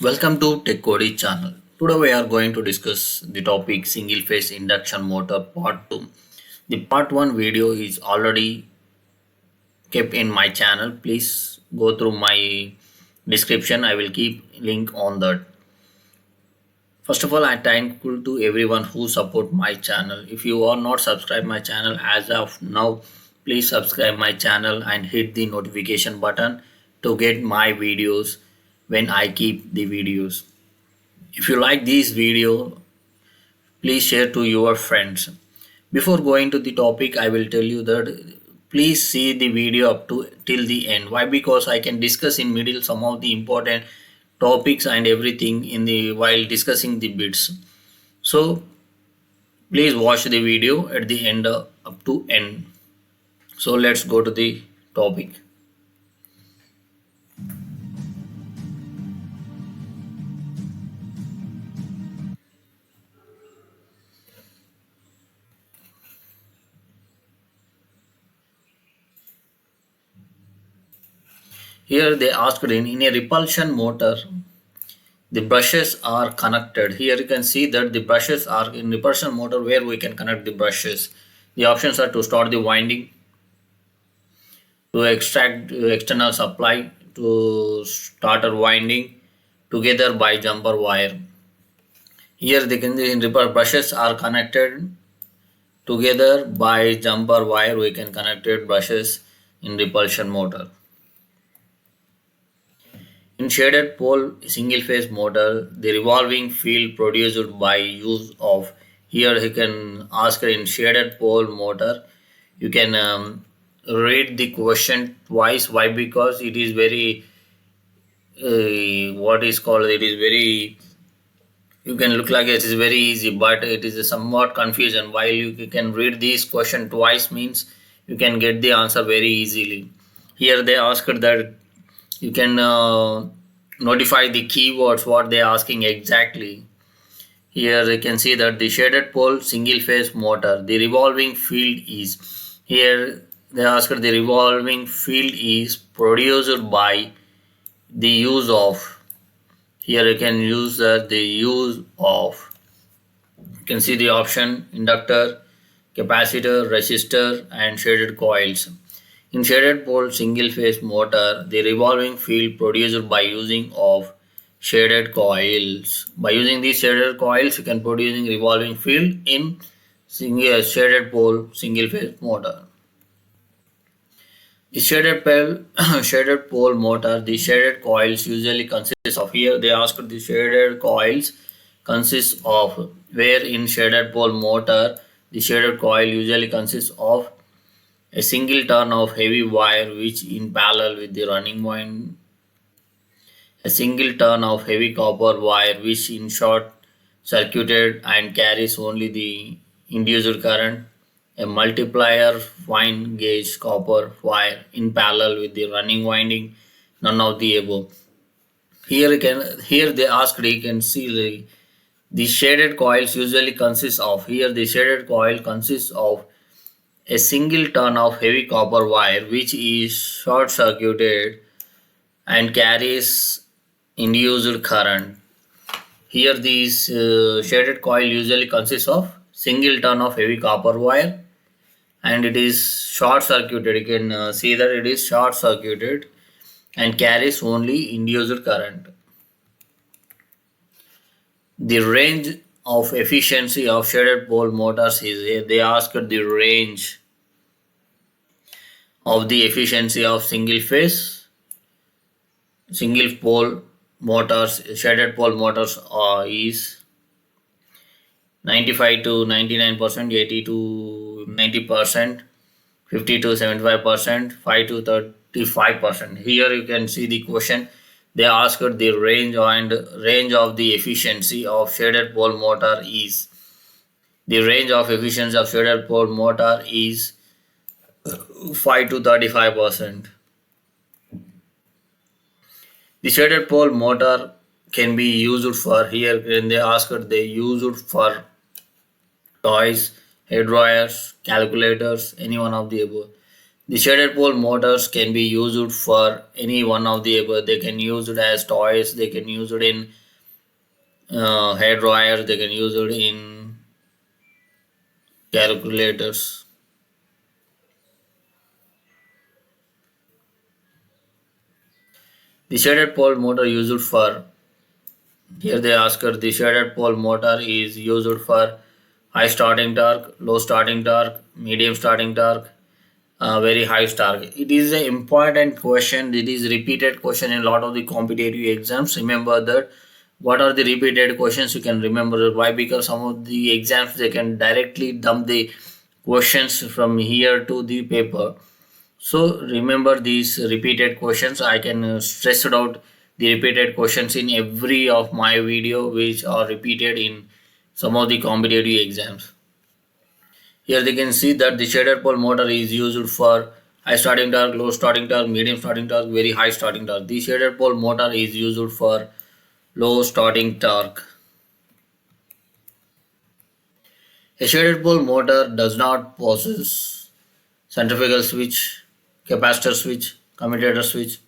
Welcome to KODY channel. Today we are going to discuss the topic single phase induction motor part 2. The part 1 video is already kept in my channel. Please go through my description. I will keep link on that. First of all, I am thankful to everyone who support my channel. If you are not subscribed my channel as of now, please subscribe my channel and hit the notification button to get my videos when I keep the videos. If you like this video, please share to your friends. Before going to the topic, I will tell you that please see the video up to till the end. Why? Because I can discuss in middle some of the important topics and everything in the while discussing the bits. So please watch the video at the end up to end. So let's go to the topic. Here they asked in a repulsion motor, the brushes are connected. Here you can see that the brushes are in repulsion motor where we can connect the brushes. The options are to start the winding, to extract external supply, to starter winding together by jumper wire. Here they can the brushes are connected together by jumper wire. We can connect it brushes in repulsion motor. In shaded pole single phase motor, the revolving field produced by use of, here you can ask in shaded pole motor, you can read the question twice. Why? Because it is very what is called, it is very, you can look like it is very easy, but it is a somewhat confusion. While you can read this question twice means you can get the answer very easily. Here they asked that you can notify the keywords what they are asking exactly. Here you can see that the shaded pole single phase motor, the revolving field is, here they asked the revolving field is produced by the use of, here you can use the use of, you can see the option inductor, capacitor, resistor and shaded coils. In shaded pole single phase motor, the revolving field produced by using of shaded coils. By using these shaded coils, you can produce revolving field in shaded pole single phase motor. The shaded pole motor, the shaded coils usually consist of, here they asked the shaded coils consist of, where in shaded pole motor, the shaded coil usually consists of a single turn of heavy wire which in parallel with the running wind, a single turn of heavy copper wire which in short circuited and carries only the induced current, a multiplier fine gauge copper wire in parallel with the running winding, none of the above. Here they asked, you can see the shaded coils usually consist of, here the shaded coil consists of a single turn of heavy copper wire which is short circuited and carries induced current. Here these shaded coil usually consists of single turn of heavy copper wire and it is short circuited. You can see that it is short circuited and carries only induced current. The range of efficiency of shaded pole motors is, they asked the range of the efficiency of single pole motors, shaded pole motors is 95 to 99%, 80 to 90%, 50 to 75%, 5 to 35%. Here you can see the question. They asked the range of the efficiency of shaded pole motor is, the range of efficiency of shaded pole motor is 5 to 35%. The shaded pole motor can be used for, here when they asked, they used for toys, hair dryers, calculators, any one of the above. The shaded pole motors can be used for any one of the above. They can use it as toys. They can use it in hair dryers. They can use it in calculators. The shaded pole motor used for here they ask her the shaded pole motor is used for high starting torque, low starting torque, medium starting torque, very high torque. It is an important question. It is repeated question in a lot of the competitive exams. Remember that what are the repeated questions you can remember. Why? Because some of the exams they can directly dump the questions from here to the paper. So remember these repeated questions. I can stress it out the repeated questions in every of my video which are repeated in some of the competitive exams. Here they can see that the shaded pole motor is used for high starting torque, low starting torque, medium starting torque, very high starting torque. The shaded pole motor is used for low starting torque. A shaded pole motor does not possess centrifugal switch, capacitor switch, commutator switch,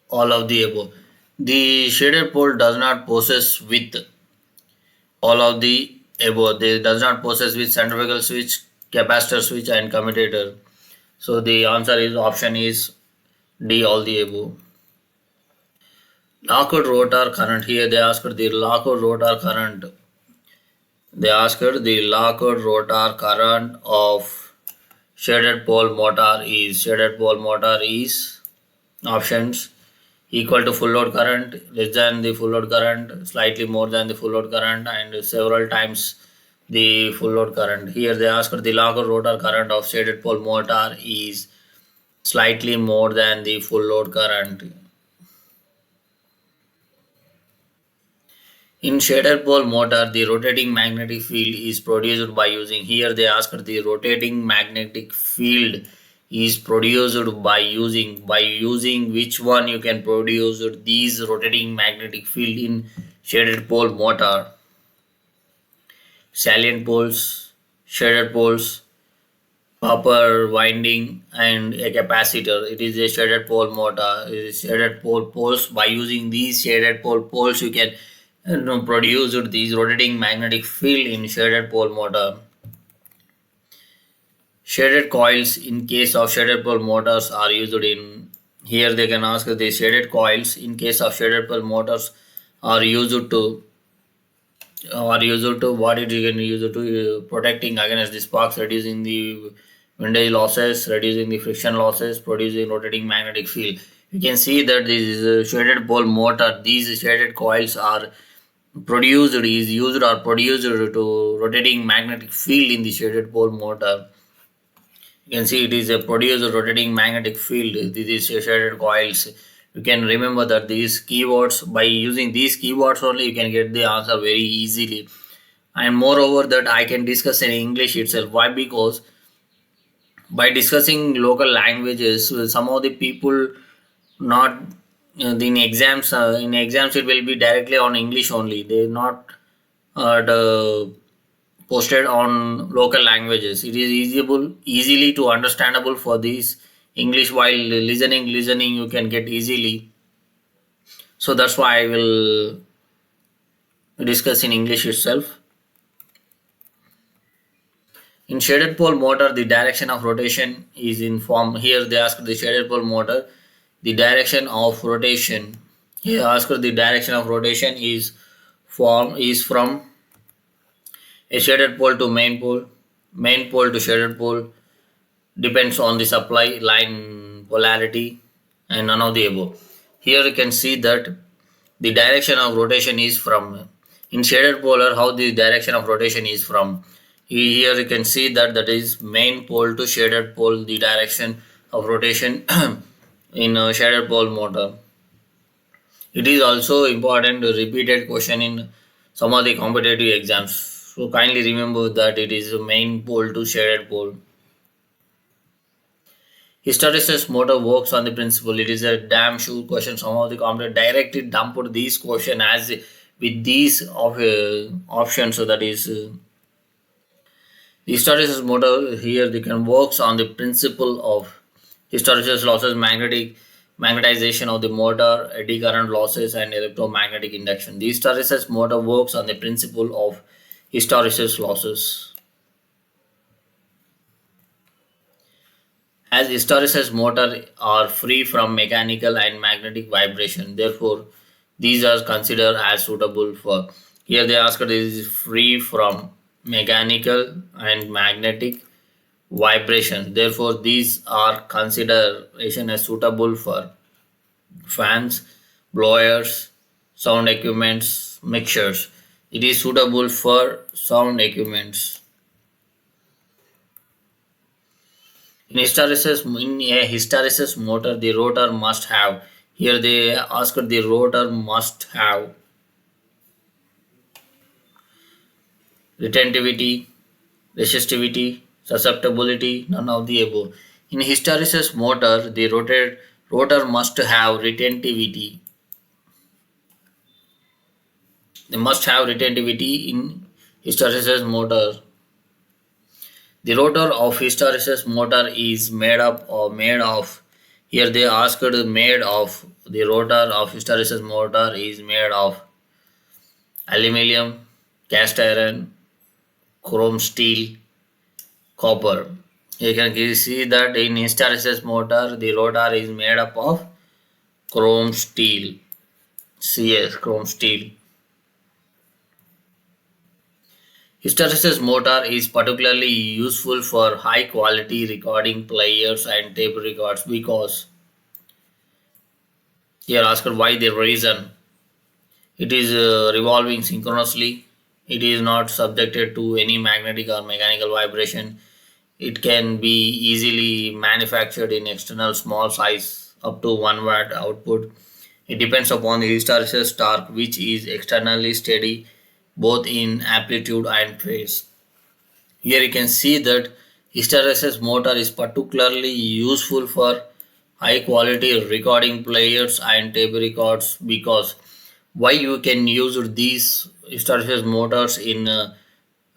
all of the above. The shaded pole does not possess with all of the above. They does not possess with centrifugal switch, capacitor switch, and commutator. So the answer is option is D, all the above. Locked rotor current. Here they asked the locked rotor current. They asked the locked rotor current of shaded pole motor is options equal to full load current, less than the full load current, slightly more than the full load current, and several times the full load current. Here they ask the locked rotor current of shaded pole motor is slightly more than the full load current. In shaded pole motor, the rotating magnetic field is produced by using. Here they ask the rotating magnetic field is produced by using which one you can produce these rotating magnetic field in shaded pole motor. Salient poles, shaded poles, copper winding, and a capacitor. It is a shaded pole motor. It is shaded pole poles. By using these shaded pole poles, you can produce these rotating magnetic field in shaded pole motor. Shaded coils in case of shaded pole motors are used in. Here they can ask the shaded coils in case of shaded pole motors are used to what it you can use it to protecting against the sparks, reducing the windage losses, reducing the friction losses, producing rotating magnetic field. You can see that this is a shaded pole motor. These shaded coils are produced to rotating magnetic field in the shaded pole motor. You can see it is a produced rotating magnetic field. This is shaded coils. You can remember that these keywords, by using these keywords only you can get the answer very easily. And moreover that I can discuss in English itself. Why? Because by discussing local languages, some of the people not in exams it will be directly on English only. They not posted on local languages. It is easily to understandable for these English. While listening you can get easily. So that's why I will discuss in English itself. In shaded pole motor, the direction of rotation is in form. Here they ask the shaded pole motor, the direction of rotation. Here ask the direction of rotation is from a shaded pole to main pole to shaded pole, depends on the supply line polarity and none of the above. Here you can see that the direction of rotation is from in shaded polar how the direction of rotation is from. Here you can see that is main pole to shaded pole, the direction of rotation in a shaded pole motor. It is also important repeated question in some of the competitive exams. So kindly remember that it is main pole to shaded pole. Hysteresis motor works on the principle. It is a damn sure question. Some of the competitor directly dumped these question as with these options. So that is the hysteresis motor here they can works on the principle of Hysteresis losses, magnetization of the motor, eddy current losses, and electromagnetic induction. The hysteresis motor works on the principle of hysteresis losses. As hysteresis motor are free from mechanical and magnetic vibration, therefore these are considered as suitable for. Here they ask it is free from mechanical and magnetic vibration. Therefore these are consideration as suitable for fans, blowers, sound equipments, mixers. It is suitable for sound equipments. In a hysteresis motor, the rotor must have. Here they ask the rotor must have retentivity, resistivity, susceptibility, none of the above. In hysteresis motor, the rotor must have retentivity. They must have retentivity in hysteresis motor. The rotor of hysteresis motor is made of. Here they asked made of. The rotor of hysteresis motor is made of aluminium, cast iron, chrome steel, copper. You can see that in hysteresis motor the rotor is made up of chrome steel. CS chrome steel. Hysteresis motor is particularly useful for high quality recording players and tape records because here asked why the reason it is revolving synchronously. It is not subjected to any magnetic or mechanical vibration. It can be easily manufactured in external small size up to 1 watt output. It depends upon the hysteresis torque which is externally steady both in amplitude and phase. Here you can see that hysteresis motor is particularly useful for high quality recording players and tape records because why you can use these hysteresis motors in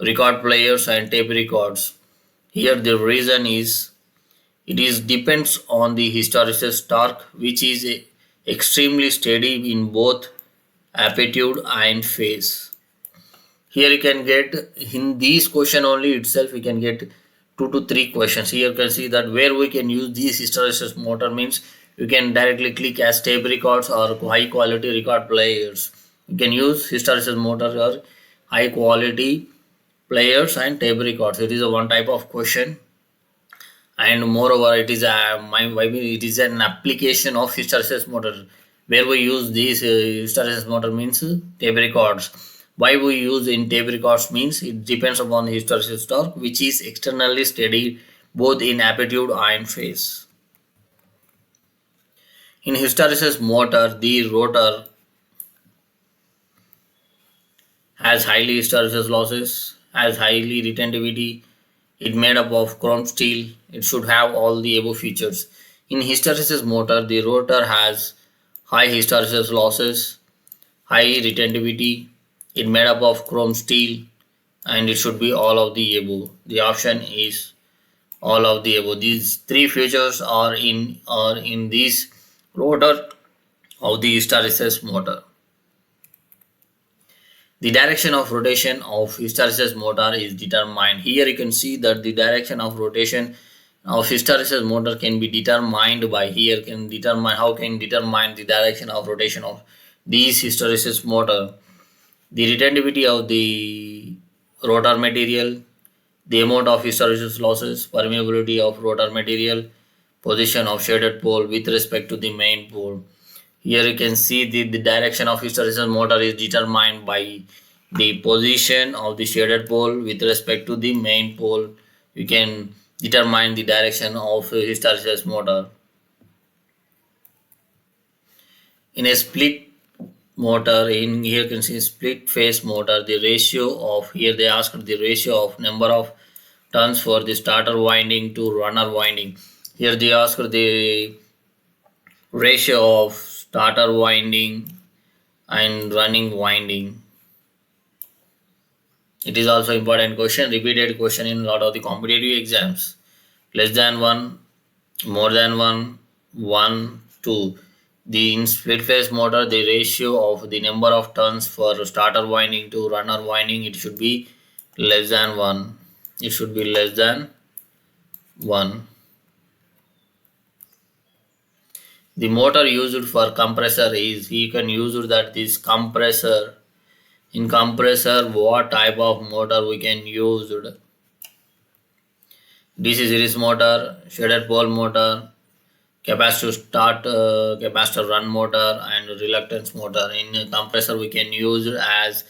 record players and tape records. Here the reason is it is depends on the hysteresis torque which is extremely steady in both amplitude and phase. Here you can get in these question only itself we can get 2 to 3 questions. Here you can see that where we can use these hysteresis motor means you can directly click as tape records or high quality record players. You can use hysteresis motor or high quality players and tape records. It is a one type of question, and moreover it is an application of hysteresis motor where we use these hysteresis motor means tape records. Why we use in tape records means it depends upon the hysteresis torque which is externally steady both in amplitude and phase. In hysteresis motor the rotor has highly hysteresis losses, has highly retentivity. It made up of chrome steel. It should have all the above features. In hysteresis motor, the rotor has high hysteresis losses, high retentivity. It made up of chrome steel, and it should be all of the above. The option is all of the above. These three features are in this rotor of the hysteresis motor. The direction of rotation of hysteresis motor is determined. Here you can see that the direction of rotation of hysteresis motor can be determined by here can determine how can determine the direction of rotation of these hysteresis motor. The retentivity of the rotor material, the amount of hysteresis losses, permeability of rotor material, position of shaded pole with respect to the main pole. Here you can see the direction of hysteresis motor is determined by the position of the shaded pole with respect to the main pole. You can determine the direction of hysteresis motor. In a split motor, in here you can see split phase motor, the ratio of here they asked the ratio of number of turns for the starter winding to runner winding. Here they asked the ratio of starter winding and running winding. It is also important question, repeated question in a lot of the competitive exams. Less than 1 more than one, two. The in split phase motor, the ratio of the number of turns for starter winding to runner winding, it should be less than one. It should be less than one. The motor used for compressor is, you can use that this compressor. In compressor, what type of motor we can use? DC series motor, shaded pole motor, capacitor start, capacitor run motor, and reluctance motor. In a compressor, we can use as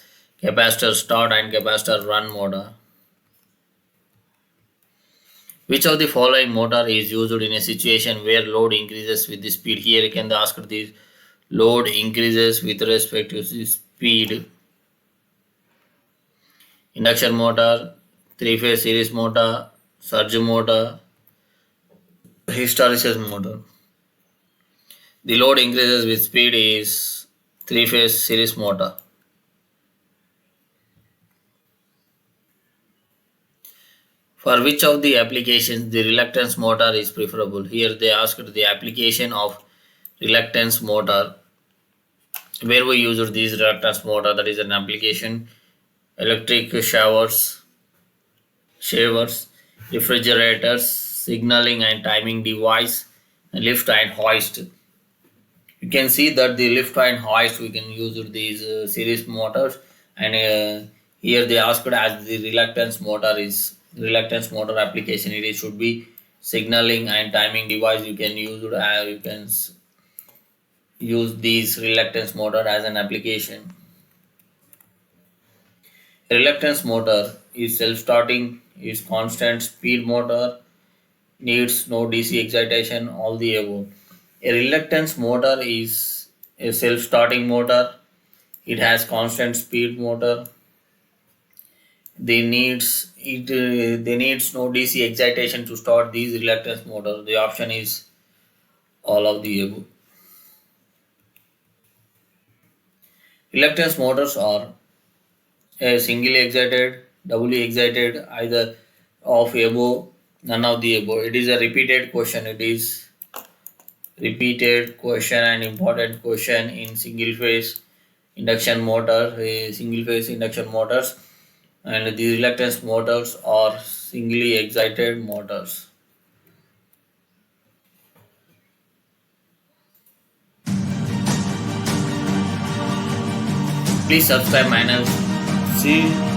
capacitor start and capacitor run motor. Which of the following motor is used in a situation where load increases with the speed? Here you can ask this: load increases with respect to the speed. Induction motor, three-phase series motor, surge motor, hysteresis motor. The load increases with speed is three-phase series motor. For which of the applications the reluctance motor is preferable? Here they asked the application of reluctance motor. Where we use this reluctance motor, that is an application: electric shavers, refrigerators, signaling and timing device, lift and hoist. You can see that the lift and hoist we can use these series motors, and here they asked as the reluctance motor application, should be signaling and timing device. You can use these reluctance motor as an application. Reluctance motor is self-starting, is constant speed motor, needs no DC excitation, all the above. A reluctance motor is a self-starting motor. It has constant speed motor. They needs no DC excitation to start these reluctance motor. The option is all of the above. Reluctance motors are a singly excited, doubly excited, either of above, none of the above. It is a repeated question. It is repeated question and important question in single phase induction motor, single phase induction motors, and the reluctance motors are singly excited motors. Please subscribe my channel. See